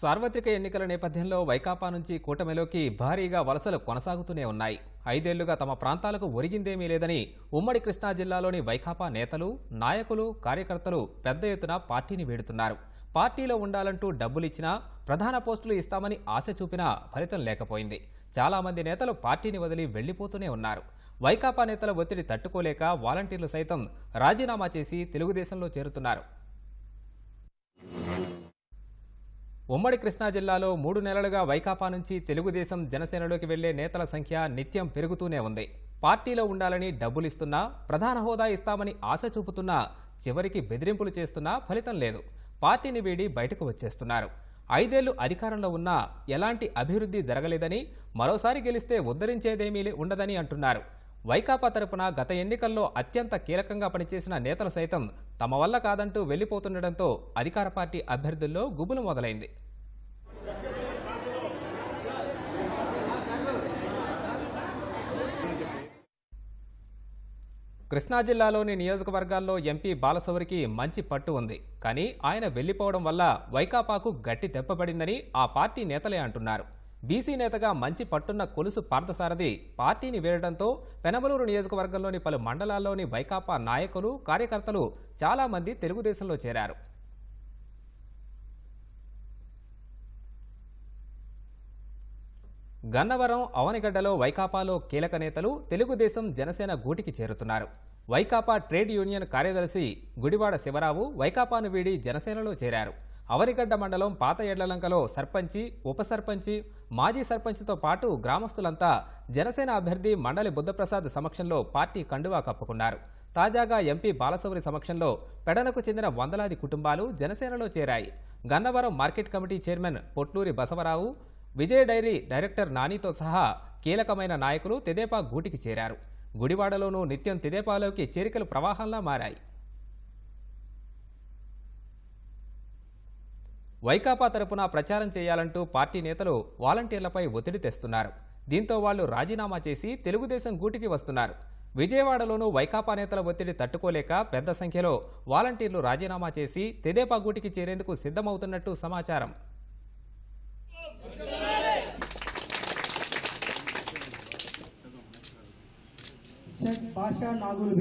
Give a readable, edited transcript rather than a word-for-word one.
సార్వత్రిక ఎన్నికల నేపథ్యంలో వైకాపా నుంచి కూటమిలోకి భారీగా వలసలు కొనసాగుతూనే ఉన్నాయి. 5 ఏళ్లుగా తమ ప్రాంతాలకు ఒరిగిందేమీ లేదని ఉమ్మడి కృష్ణా జిల్లాలోని వైకాపా నేతలు, నాయకులు, కార్యకర్తలు పెద్ద ఎత్తున పార్టీని వీడుతున్నారు. పార్టీలో ఉండాలంటూ డబ్బులిచ్చినా, ప్రధాన పోస్టులు ఇస్తామని ఆశ చూపినా ఫలితం లేకపోయింది. చాలా మంది నేతలు పార్టీని వదిలి వెళ్లిపోతూనే ఉన్నారు. వైకాపా నేతల ఒత్తిడి తట్టుకోలేక వాలంటీర్లు సైతం రాజీనామా చేసి తెలుగుదేశంలో చేరుతున్నారు. ఉమ్మడి కృష్ణా జిల్లాలో 3 నెలలుగా వైకాపా నుంచి తెలుగుదేశం, జనసేనలోకి వెళ్లే నేతల సంఖ్య నిత్యం పెరుగుతూనే ఉంది. పార్టీలో ఉండాలని డబ్బులిస్తున్నా, ప్రధాన హోదా ఇస్తామని ఆశ చూపుతున్నా, చివరికి బెదిరింపులు చేస్తున్నా ఫలితం లేదు. పార్టీని వీడి బయటకు వచ్చేస్తున్నారు. 5 ఏళ్లు అధికారంలో ఉన్నా ఎలాంటి అభివృద్ధి జరగలేదని, మరోసారి గెలిస్తే ఉద్ధరించేదేమీ ఉండదని అంటున్నారు. వైకాపా తరపున గత ఎన్నికల్లో అత్యంత కీలకంగా పనిచేసిన నేతలు సైతం తమ వల్ల కాదంటూ వెళ్లిపోతుండటంతో అధికార పార్టీ అభ్యర్థుల్లో గుబులు మొదలైంది. కృష్ణా జిల్లాలోని నియోజకవర్గాల్లో ఎంపీ బాలశౌరికి మంచి పట్టు ఉంది. కానీ ఆయన వెళ్లిపోవడం వల్ల వైకాపాకు గట్టి దెబ్బపడిందని ఆ పార్టీ నేతలే అంటున్నారు. బీసీ నేతగా మంచి పట్టున్న కొలుసు పార్థసారథి పార్టీని వీడటంతో పెనమలూరు నియోజకవర్గంలోని పలు మండలాల్లోని వైకాపా నాయకులు, కార్యకర్తలు చాలా మంది తెలుగుదేశంలో చేరారు. గన్నవరం, అవనిగడ్డలో వైకాపాలో కీలక నేతలు తెలుగుదేశం, జనసేన గూటికి చేరుతున్నారు. వైకాపా ట్రేడ్ యూనియన్ కార్యదర్శి గుడివాడ శివరావు వైకాపాను వీడి జనసేనలో చేరారు. అవనిగడ్డ మండలం పాత ఎడ్లలంకలో సర్పంచి, ఉప సర్పంచి, మాజీ సర్పంచ్తో పాటు గ్రామస్తులంతా జనసేన అభ్యర్థి మండలి బుద్ధప్రసాద్ సమక్షంలో పార్టీ కండువా కప్పుకున్నారు. తాజాగా ఎంపీ బాలశౌరి సమక్షంలో పెడనకు చెందిన వందలాది కుటుంబాలు జనసేనలో చేరాయి. Gannavaram market committee chairman Potluri Basavarao, Vijaya dairy director నానితో సహా కీలకమైన నాయకులు తెదేపా గూటికి చేరారు. గుడివాడలోనూ నిత్యం తెదేపాలోకి చేరికలు ప్రవాహంలా మారాయి. వైకాపా తరపున ప్రచారం చేయాలంటూ పార్టీ నేతలు వాలంటీర్లపై ఒత్తిడి తెస్తున్నారు. దీంతో వాళ్లు రాజీనామా చేసి తెలుగుదేశం గూటికి వస్తున్నారు. విజయవాడలోనూ వైకాపా నేతల ఒత్తిడి తట్టుకోలేక పెద్ద సంఖ్యలో వాలంటీర్లు రాజీనామా చేసి తెదేపా గూటికి చేరేందుకు సిద్ధమవుతున్నట్టు సమాచారం. భాషా నాగులు